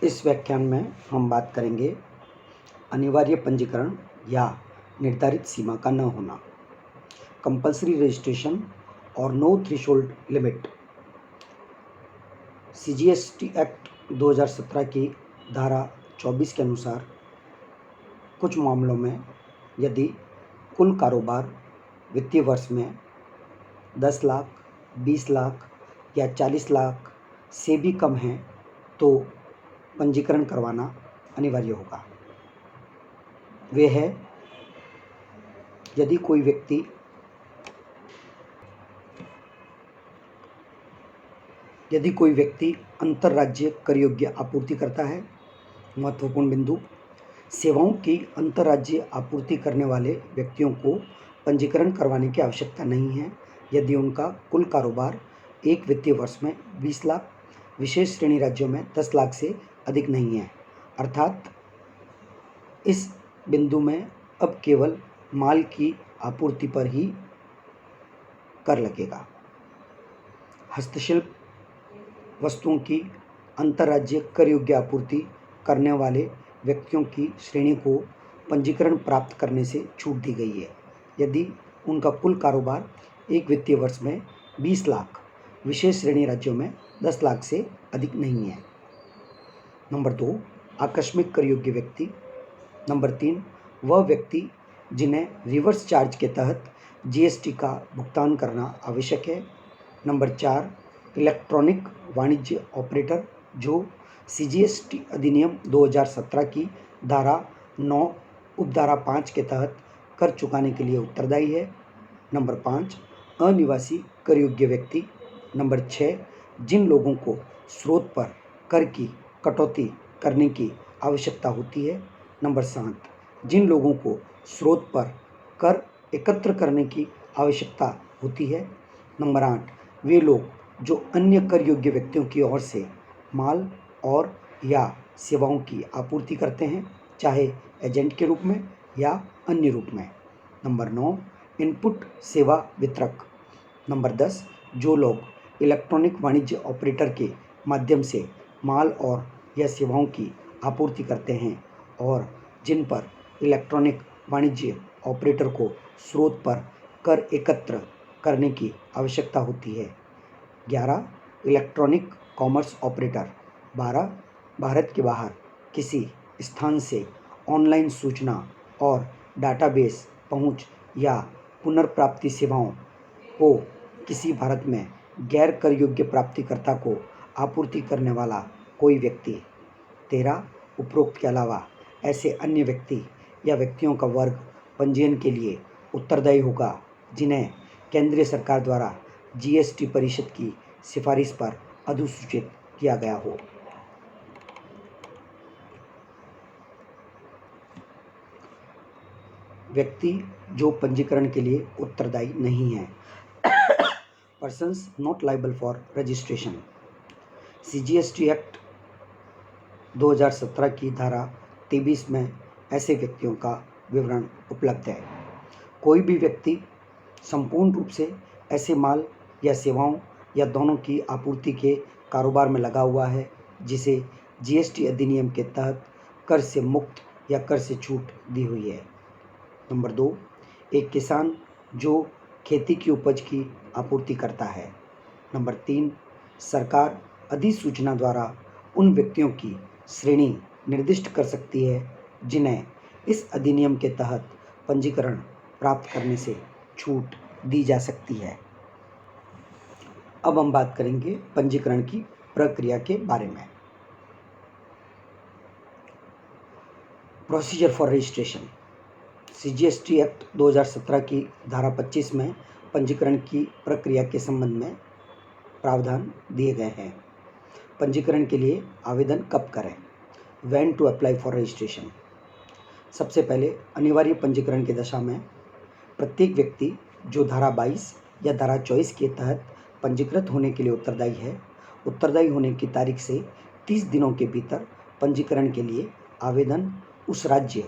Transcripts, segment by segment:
इस व्याख्यान में हम बात करेंगे अनिवार्य पंजीकरण या निर्धारित सीमा का न होना, कंपल्सरी रजिस्ट्रेशन और no threshold limit. CGST act 2017 की धारा 24 के अनुसार कुछ मामलों में यदि कुल कारोबार वित्तीय वर्ष में 10 लाख, 20 लाख या 40 लाख से भी कम है तो पंजीकरण करवाना अनिवार्य होगा। वे है यदि कोई व्यक्ति अंतर्राज्यीय कर योग्य आपूर्ति करता है। महत्वपूर्ण बिंदु, सेवाओं की अंतर्राज्यीय आपूर्ति करने वाले व्यक्तियों को पंजीकरण करवाने की आवश्यकता नहीं है यदि उनका कुल कारोबार एक वित्तीय वर्ष में 20 लाख, विशेष श्रेणी राज्यों में 10 लाख से अधिक नहीं है। अर्थात इस बिंदु में अब केवल माल की आपूर्ति पर ही कर लगेगा। हस्तशिल्प वस्तुओं की अंतर्राज्यीय कर योग्य आपूर्ति करने वाले व्यक्तियों की श्रेणी को पंजीकरण प्राप्त करने से छूट दी गई है यदि उनका कुल कारोबार एक वित्तीय वर्ष में 20 लाख, विशेष श्रेणी राज्यों में 10 लाख से अधिक नहीं है। नंबर 2, आकस्मिक कर योग्य व्यक्ति। नंबर 3, वह व्यक्ति जिन्हें रिवर्स चार्ज के तहत जीएसटी का भुगतान करना आवश्यक है। नंबर 4, इलेक्ट्रॉनिक वाणिज्य ऑपरेटर जो सीजीएसटी अधिनियम 2017 की धारा 9 उपधारा 5 के तहत कर चुकाने के लिए उत्तरदायी है। नंबर 5, अनिवासी कर योग्य व्यक्ति। नंबर 6, जिन लोगों को स्रोत पर कर की कटौती करने की आवश्यकता होती है। नंबर 7, जिन लोगों को स्रोत पर कर एकत्र करने की आवश्यकता होती है। नंबर 8, वे लोग जो अन्य कर योग्य व्यक्तियों की ओर से माल और या सेवाओं की आपूर्ति करते हैं, चाहे एजेंट के रूप में या अन्य रूप में। नंबर 9, इनपुट सेवा वितरक। नंबर 10, जो लोग इलेक्ट्रॉनिक वाणिज्य ऑपरेटर के माध्यम से माल और या सेवाओं की आपूर्ति करते हैं और जिन पर इलेक्ट्रॉनिक वाणिज्य ऑपरेटर को स्रोत पर कर एकत्र करने की आवश्यकता होती है। 11, इलेक्ट्रॉनिक कॉमर्स ऑपरेटर। 12, भारत के बाहर किसी स्थान से ऑनलाइन सूचना और डाटाबेस पहुंच या पुनर्प्राप्ति सेवाओं को किसी भारत में गैर कर योग्य प्राप्तिकर्ता को आपूर्ति करने वाला कोई व्यक्ति। 13, उपरोक्त के अलावा ऐसे अन्य व्यक्ति या व्यक्तियों का वर्ग पंजीयन के लिए उत्तरदायी होगा जिन्हें केंद्रीय सरकार द्वारा जीएसटी परिषद की सिफारिश पर अधिसूचित किया गया हो। व्यक्ति जो पंजीकरण के लिए उत्तरदायी नहीं है। Persons not liable for registration. CGST act 2017 की धारा 23 में ऐसे व्यक्तियों का विवरण उपलब्ध है। कोई भी व्यक्ति संपूर्ण रूप से ऐसे माल या सेवाओं या दोनों की आपूर्ति के कारोबार में लगा हुआ है जिसे जीएसटी अधिनियम के तहत कर से मुक्त या कर से छूट दी हुई है। नंबर 2, एक किसान जो खेती की उपज की आपूर्ति करता है। नंबर 3, सरकार अधिसूचना द्वारा उन व्यक्तियों की श्रेणी निर्दिष्ट कर सकती है जिन्हें इस अधिनियम के तहत पंजीकरण प्राप्त करने से छूट दी जा सकती है। अब हम बात करेंगे पंजीकरण की प्रक्रिया के बारे में। Procedure for registration. CGST act 2017 की धारा 25 में पंजीकरण की प्रक्रिया के संबंध में प्रावधान दिए गए हैं। पंजीकरण के लिए आवेदन कब करें? When to apply for registration. सबसे पहले अनिवार्य पंजीकरण की दशा में प्रत्येक व्यक्ति जो धारा 22 या धारा 24 के तहत पंजीकृत होने के लिए उत्तरदायी है, उत्तरदायी होने की तारीख से 30 दिनों के भीतर पंजीकरण के लिए आवेदन उस राज्य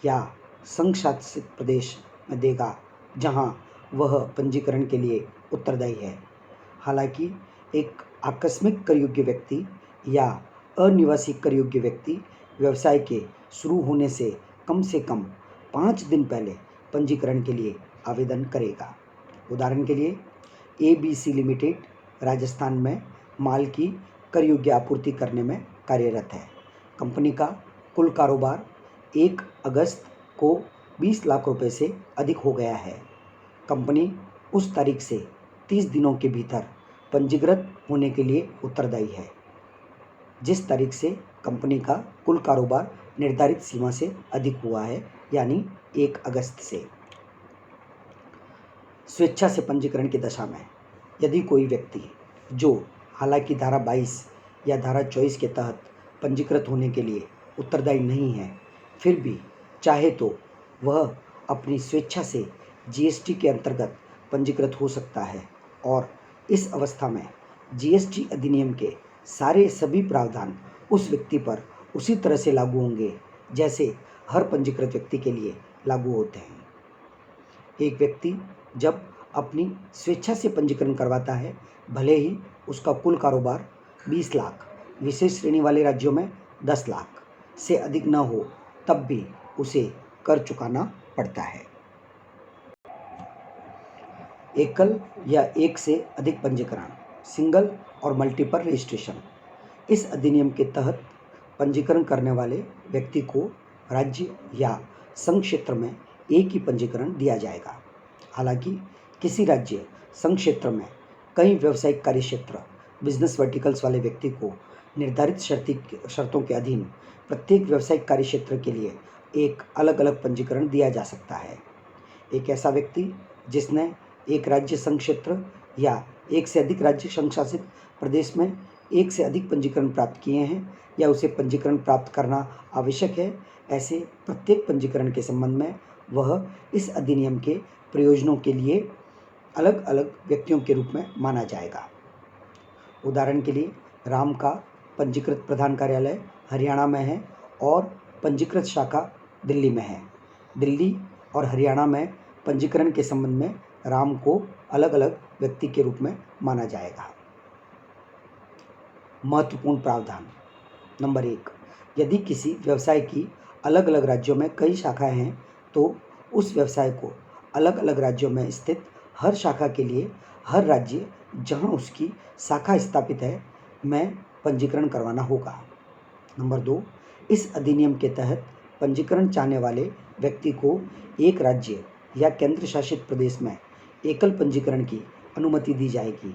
या संघ शासित प्रदेश में देगा जहां वह पंजीकरण के लिए उत्तरदायी है। हालांकि एक आकस्मिक कर योग्य व्यक्ति या अनिवासी कर योग्य व्यक्ति व्यवसाय के शुरू होने से कम 5 दिन पहले पंजीकरण के लिए आवेदन करेगा। उदाहरण के लिए ABC लिमिटेड राजस्थान में माल की कर योग्य आपूर्ति करने में कार्यरत है। कंपनी का कुल कारोबार 1 अगस्त को 20 लाख रुपए से अधिक हो गया है। कंपनी उस तारीख से 30 दिनों के भीतर पंजीकृत होने के लिए उत्तरदायी है जिस तारीख से कंपनी का कुल कारोबार निर्धारित सीमा से अधिक हुआ है, यानी 1 अगस्त से। स्वेच्छा से पंजीकरण की दशा में यदि कोई व्यक्ति जो हालांकि धारा 22 या धारा 24 के तहत पंजीकृत होने के लिए उत्तरदायी नहीं है, फिर भी चाहे तो वह अपनी स्वेच्छा से GST के अंतर्गत पंजीकृत हो सकता है और इस अवस्था में GST अधिनियम के सभी प्रावधान उस व्यक्ति पर उसी तरह से लागू होंगे जैसे हर पंजीकृत व्यक्ति के लिए लागू होते हैं। एक व्यक्ति जब अपनी स्वेच्छा से पंजीकरण करवाता है, भले ही उसका कुल कारोबार 20 लाख, विशेष श्रेणी वाले राज्यों में 10 लाख से अधिक न हो, तब भी उसे कर चुकाना पड़ता है। एकल या एक से अधिक पंजीकरण, सिंगल और मल्टीपल रजिस्ट्रेशन। इस अधिनियम के तहत पंजीकरण करने वाले व्यक्ति को राज्य या संघ क्षेत्र में एक ही पंजीकरण दिया जाएगा। हालांकि किसी राज्य संघ क्षेत्र में कई व्यावसायिक कार्यक्षेत्र बिजनेस वर्टिकल्स वाले व्यक्ति को निर्धारित शर्तों के अधीन प्रत्येक व्यावसायिक कार्यक्षेत्र के लिए एक अलग अलग पंजीकरण दिया जा सकता है। एक ऐसा व्यक्ति जिसने एक राज्य संघ क्षेत्र या एक से अधिक राज्य संघ शासित प्रदेश में एक से अधिक पंजीकरण प्राप्त किए हैं या उसे पंजीकरण प्राप्त करना आवश्यक है, ऐसे प्रत्येक पंजीकरण के संबंध में वह इस अधिनियम के प्रयोजनों के लिए अलग अलग व्यक्तियों के रूप में माना जाएगा। उदाहरण के लिए राम का पंजीकृत प्रधान कार्यालय हरियाणा में है और पंजीकृत शाखा दिल्ली में है। दिल्ली और हरियाणा में पंजीकरण के संबंध में राम को अलग अलग व्यक्ति के रूप में माना जाएगा। महत्वपूर्ण प्रावधान। नंबर 1, यदि किसी व्यवसाय की अलग अलग राज्यों में कई शाखाएं हैं तो उस व्यवसाय को अलग अलग राज्यों में स्थित हर शाखा के लिए हर राज्य जहां उसकी शाखा स्थापित है में पंजीकरण करवाना होगा। नंबर 2, इस अधिनियम के तहत पंजीकरण चाहने वाले व्यक्ति को एक राज्य या केंद्र शासित प्रदेश में एकल पंजीकरण की अनुमति दी जाएगी।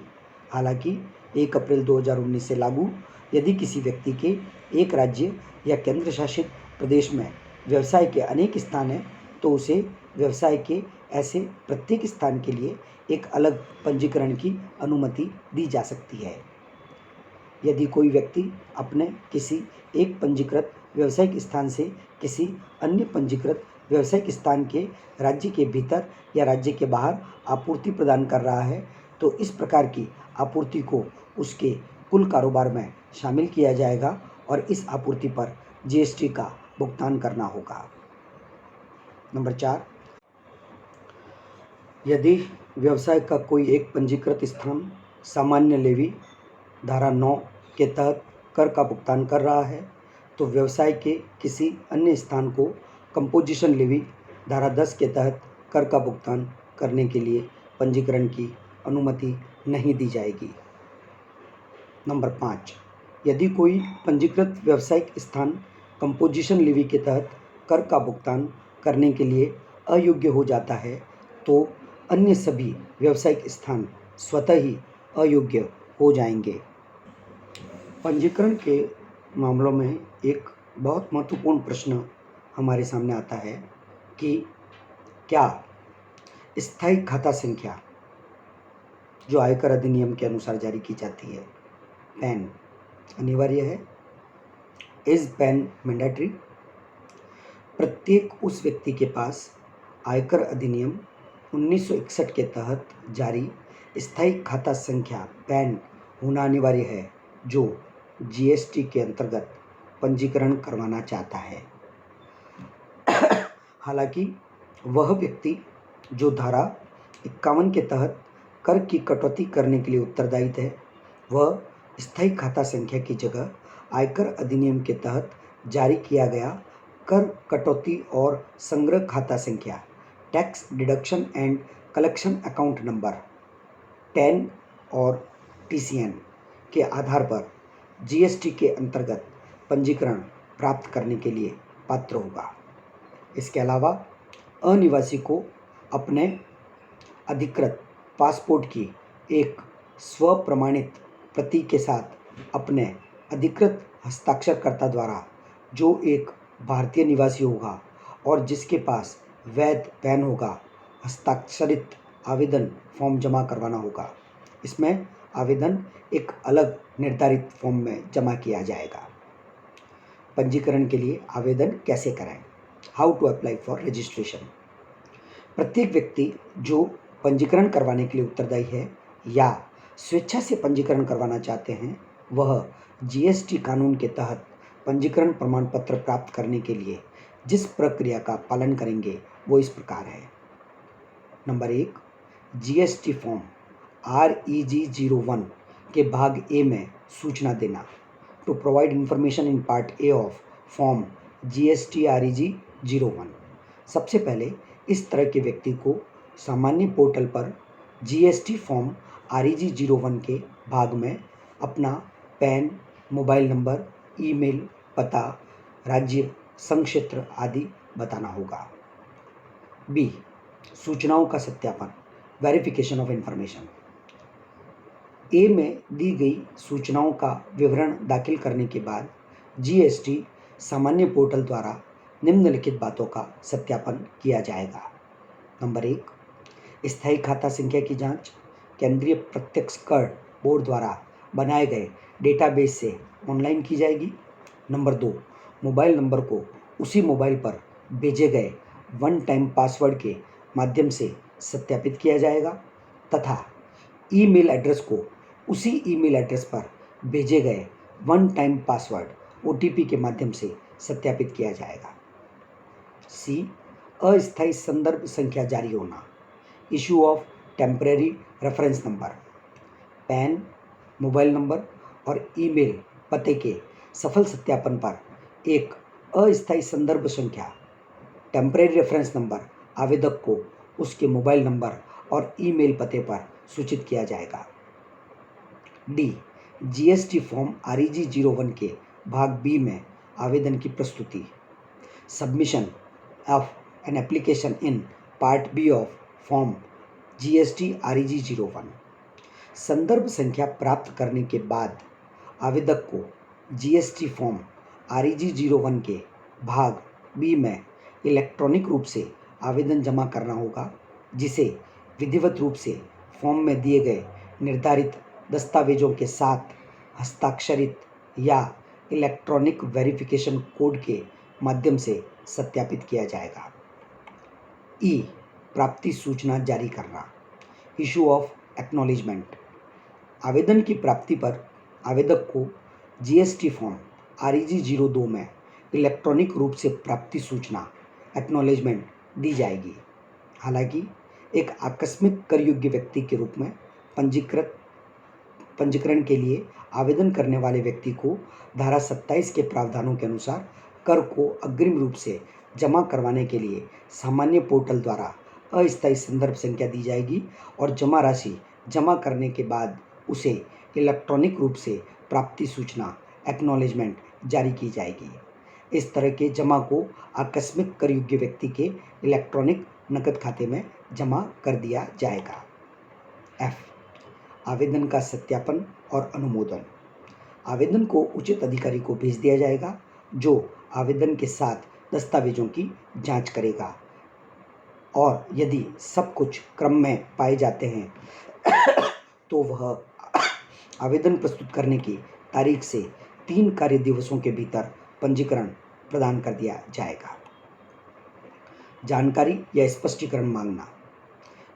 हालांकि 1 अप्रैल 2019 से लागू यदि किसी व्यक्ति के एक राज्य या केंद्र शासित प्रदेश में व्यवसाय के अनेक स्थान हैं तो उसे व्यवसाय के ऐसे प्रत्येक स्थान के लिए एक अलग पंजीकरण की अनुमति दी जा सकती है। यदि कोई व्यक्ति अपने किसी एक पंजीकृत व्यावसायिक स्थान से किसी अन्य पंजीकृत व्यावसायिक स्थान के राज्य के भीतर या राज्य के बाहर आपूर्ति प्रदान कर रहा है तो इस प्रकार की आपूर्ति को उसके कुल कारोबार में शामिल किया जाएगा और इस आपूर्ति पर GST का भुगतान करना होगा। नंबर 4, यदि व्यवसाय का कोई एक पंजीकृत स्थान सामान्य लेवी धारा 9 के तहत कर का भुगतान कर रहा है तो व्यवसाय के किसी अन्य स्थान को कंपोजिशन लेवी धारा 10 के तहत कर का भुगतान करने के लिए पंजीकरण की अनुमति नहीं दी जाएगी। नंबर 5, यदि कोई पंजीकृत व्यावसायिक स्थान कंपोजिशन लेवी के तहत कर का भुगतान करने के लिए अयोग्य हो जाता है तो अन्य सभी व्यावसायिक स्थान स्वतः ही अयोग्य हो जाएंगे। पंजीकरण के मामलों में एक बहुत महत्वपूर्ण प्रश्न हमारे सामने आता है कि क्या स्थायी खाता संख्या जो आयकर अधिनियम के अनुसार जारी की जाती है, पैन अनिवार्य है? Is pan mandatory? प्रत्येक उस व्यक्ति के पास आयकर अधिनियम 1961 के तहत जारी स्थायी खाता संख्या पैन होना अनिवार्य है जो GST के अंतर्गत पंजीकरण करवाना चाहता है। हालांकि वह व्यक्ति जो धारा 51 के तहत कर की कटौती करने के लिए उत्तरदायी है, वह स्थायी खाता संख्या की जगह आयकर अधिनियम के तहत जारी किया गया कर कटौती और संग्रह खाता संख्या tax deduction and collection account number tan और TCN के आधार पर GST के अंतर्गत पंजीकरण प्राप्त करने के लिए पात्र होगा। इसके अलावा अनिवासी को अपने अधिकृत पासपोर्ट की एक स्व प्रमाणित प्रति के साथ अपने अधिकृत हस्ताक्षरकर्ता द्वारा जो एक भारतीय निवासी होगा और जिसके पास वैध पैन होगा हस्ताक्षरित आवेदन फॉर्म जमा करवाना होगा। इसमें आवेदन एक अलग निर्धारित फॉर्म में जमा किया जाएगा। पंजीकरण के लिए आवेदन कैसे करें? How to apply for registration. प्रत्येक व्यक्ति जो पंजीकरण करवाने के लिए उत्तरदायी है या स्वेच्छा से पंजीकरण करवाना चाहते हैं वह GST कानून के तहत पंजीकरण प्रमाण पत्र प्राप्त करने के लिए जिस प्रक्रिया का पालन करेंगे वो इस प्रकार है। नंबर 1, GST फॉर्म REG 01 के भाग A में सूचना देना। To provide information in part A of form GST REG 01। सबसे पहले इस तरह के व्यक्ति को सामान्य पोर्टल पर GST फॉर्म REG 01 के भाग में अपना पैन, मोबाइल नंबर, ईमेल, पता, राज्य, संक्षेत्र आदि बताना होगा। B, सूचनाओं का सत्यापन, वेरिफिकेशन ऑफ इंफॉर्मेशन। A में दी गई सूचनाओं का विवरण दाखिल करने के बाद GST सामान्य पोर्टल द्वारा निम्नलिखित बातों का सत्यापन किया जाएगा। नंबर 1, स्थायी खाता संख्या की जांच केंद्रीय प्रत्यक्ष कर बोर्ड द्वारा बनाए गए डेटाबेस से ऑनलाइन की जाएगी। नंबर 2, मोबाइल नंबर को उसी मोबाइल पर भेजे गए वन टाइम पासवर्ड के माध्यम से सत्यापित किया जाएगा तथा ईमेल एड्रेस को उसी ईमेल एड्रेस पर भेजे गए वन टाइम पासवर्ड OTP के माध्यम से सत्यापित किया जाएगा। C, अस्थायी संदर्भ संख्या जारी होना, issue of temporary reference number. Pan, mobile number और ईमेल पते के सफल सत्यापन पर एक अस्थायी संदर्भ संख्या टेम्परेरी रेफरेंस नंबर आवेदक को उसके मोबाइल नंबर और ईमेल पते पर सूचित किया जाएगा। D, GST फॉर्म REG 01 के भाग B में आवेदन की प्रस्तुति, submission of an application in part B of form GST REG 01। संदर्भ संख्या प्राप्त करने के बाद आवेदक को GST फॉर्म REG 01 के भाग B में इलेक्ट्रॉनिक रूप से आवेदन जमा करना होगा, जिसे विधिवत रूप से फॉर्म में दिए गए निर्धारित दस्तावेजों के साथ हस्ताक्षरित या इलेक्ट्रॉनिक वेरिफिकेशन कोड के माध्यम से सत्यापित किया जाएगा। E, प्राप्ति सूचना जारी करना, इशू ऑफ एक्नॉलेजमेंट। आवेदन की प्राप्ति पर आवेदक को GST फॉर्म REG 02 में इलेक्ट्रॉनिक रूप से प्राप्ति सूचना एक्नॉलेजमेंट दी जाएगी। हालांकि एक आकस्मिक कर योग्य व्यक्ति के रूप में पंजीकरण के लिए आवेदन करने वाले व्यक्ति को धारा 27 के प्रावधानों के अनुसार कर को अग्रिम रूप से जमा करवाने के लिए सामान्य पोर्टल द्वारा अस्थायी संदर्भ संख्या दी जाएगी और जमा राशि जमा करने के बाद उसे इलेक्ट्रॉनिक रूप से प्राप्ति सूचना एक्नॉलेजमेंट जारी की जाएगी। इस तरह के जमा को आकस्मिक कर योग्य व्यक्ति के इलेक्ट्रॉनिक नकद खाते में जमा कर दिया जाएगा। F, आवेदन का सत्यापन और अनुमोदन। आवेदन को उचित अधिकारी को भेज दिया जाएगा जो आवेदन के साथ दस्तावेजों की जांच करेगा और यदि सब कुछ क्रम में पाए जाते हैं तो वह आवेदन प्रस्तुत करने की तारीख से 3 कार्य दिवसों के भीतर पंजीकरण प्रदान कर दिया जाएगा। जानकारी या स्पष्टीकरण मांगना।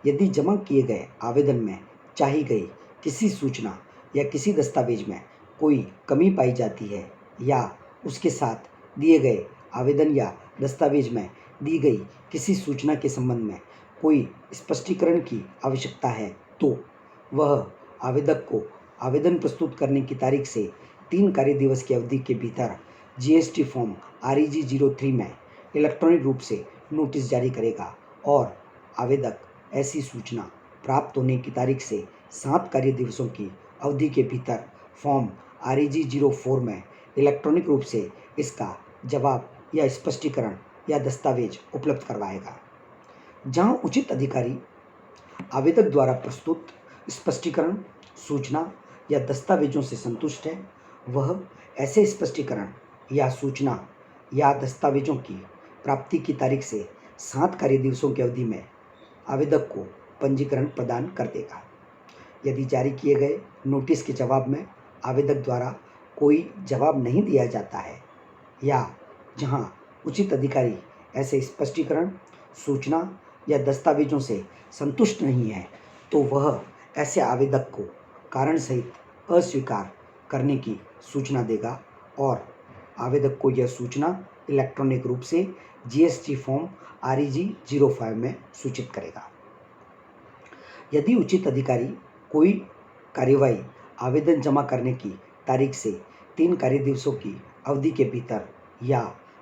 यदि जमा किए गए आवेदन में चाही गई किसी सूचना या किसी दस्तावेज में कोई कमी पाई जाती है या उसके साथ दिए गए आवेदन या दस्तावेज में दी गई किसी सूचना के संबंध में कोई स्पष्टीकरण की आवश्यकता है तो वह आवेदक को आवेदन प्रस्तुत करने की तारीख से 3 कार्य दिवस की अवधि के भीतर जीएसटी फॉर्म REG 03 में इलेक्ट्रॉनिक रूप से नोटिस जारी करेगा और आवेदक ऐसी सूचना प्राप्त होने की तारीख से 7 कार्य दिवसों की अवधि के भीतर फॉर्म REG 04 में इलेक्ट्रॉनिक रूप से इसका जवाब या स्पष्टीकरण या दस्तावेज उपलब्ध करवाएगा। जहां उचित अधिकारी आवेदक द्वारा प्रस्तुत स्पष्टीकरण, सूचना या दस्तावेजों से संतुष्ट है, वह ऐसे स्पष्टीकरण या सूचना या दस्तावेजों की प्राप्ति की तारीख से 7 कार्य दिवसों की अवधि में आवेदक को पंजीकरण प्रदान कर देगा। यदि जारी किए गए नोटिस के जवाब में आवेदक द्वारा कोई जवाब नहीं दिया जाता है या जहां उचित अधिकारी ऐसे स्पष्टीकरण, सूचना या दस्तावेजों से संतुष्ट नहीं है, तो वह ऐसे आवेदक को कारण सहित अस्वीकार करने की सूचना देगा और आवेदक को यह सूचना इलेक्ट्रॉनिक रूप से जीएसटी फॉर्म REG 05 में सूचित करेगा। यदि उचित अधिकारी कोई कार्यवाही आवेदन जमा करने की तारीख से 3 कार्य दिवसों की अवधि के भीतर या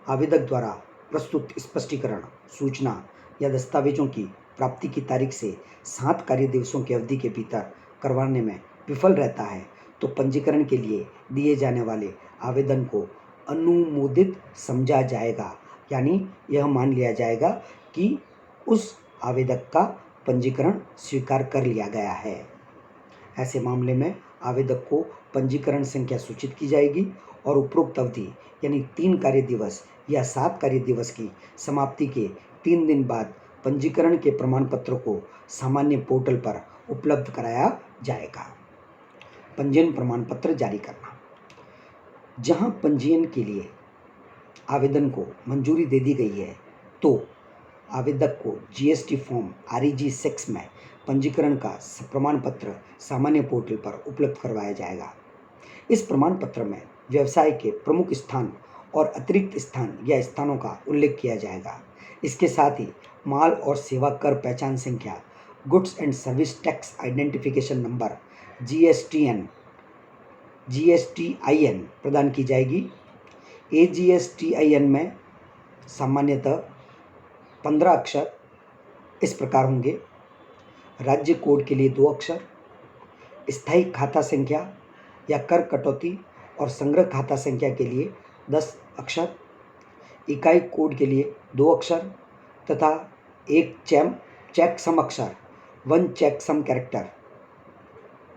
आवेदक द्वारा प्रस्तुत स्पष्टीकरण, सूचना या दस्तावेजों की प्राप्ति की तारीख से 7 कार्य दिवसों की अवधि के भीतर करवाने में विफल रहता है, तो पंजीकरण के लिए दिए जाने वाले आवेदन को अनुमोदित समझा जाएगा, यानी यह मान लिया जाएगा कि उस आवेदक का पंजीकरण स्वीकार कर लिया गया है। ऐसे मामले में आवेदक को पंजीकरण संख्या सूचित की जाएगी और उपरोक्त अवधि यानी 3 कार्य दिवस या 7 कार्य दिवस की समाप्ति के 3 दिन बाद पंजीकरण के प्रमाण पत्रों को सामान्य पोर्टल पर उपलब्ध कराया जाएगा। पंजीयन प्रमाण पत्र जारी करना। जहां पंजीयन के लिए आवेदन को मंजूरी दे दी गई है, तो आवेदक को जीएसटी फॉर्म REG 6 में पंजीकरण का प्रमाण पत्र सामान्य पोर्टल पर उपलब्ध करवाया जाएगा। इस प्रमाण पत्र में व्यवसाय के प्रमुख स्थान और अतिरिक्त स्थान या स्थानों का उल्लेख किया जाएगा। इसके साथ ही माल और सेवा कर पहचान संख्या, goods and service tax identification number GSTIN प्रदान की जाएगी। AGSTIN में सामान्यतः 15 अक्षर इस प्रकार होंगे: राज्य कोड के लिए 2 अक्षर, स्थायी खाता संख्या या कर कटौती और संग्रह खाता संख्या के लिए 10 अक्षर, इकाई कोड के लिए 2 अक्षर तथा एक चेकसम अक्षर 1 चेकसम कैरेक्टर।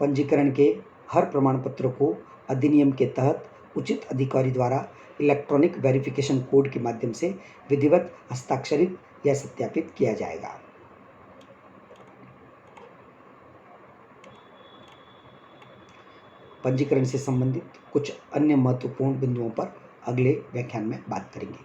पंजीकरण के हर प्रमाण पत्र को अधिनियम के तहत उचित अधिकारी द्वारा इलेक्ट्रॉनिक वेरिफिकेशन कोड के माध्यम से विधिवत हस्ताक्षरित या सत्यापित किया जाएगा। पंजीकरण से संबंधित कुछ अन्य महत्वपूर्ण बिंदुओं पर अगले व्याख्यान में बात करेंगे।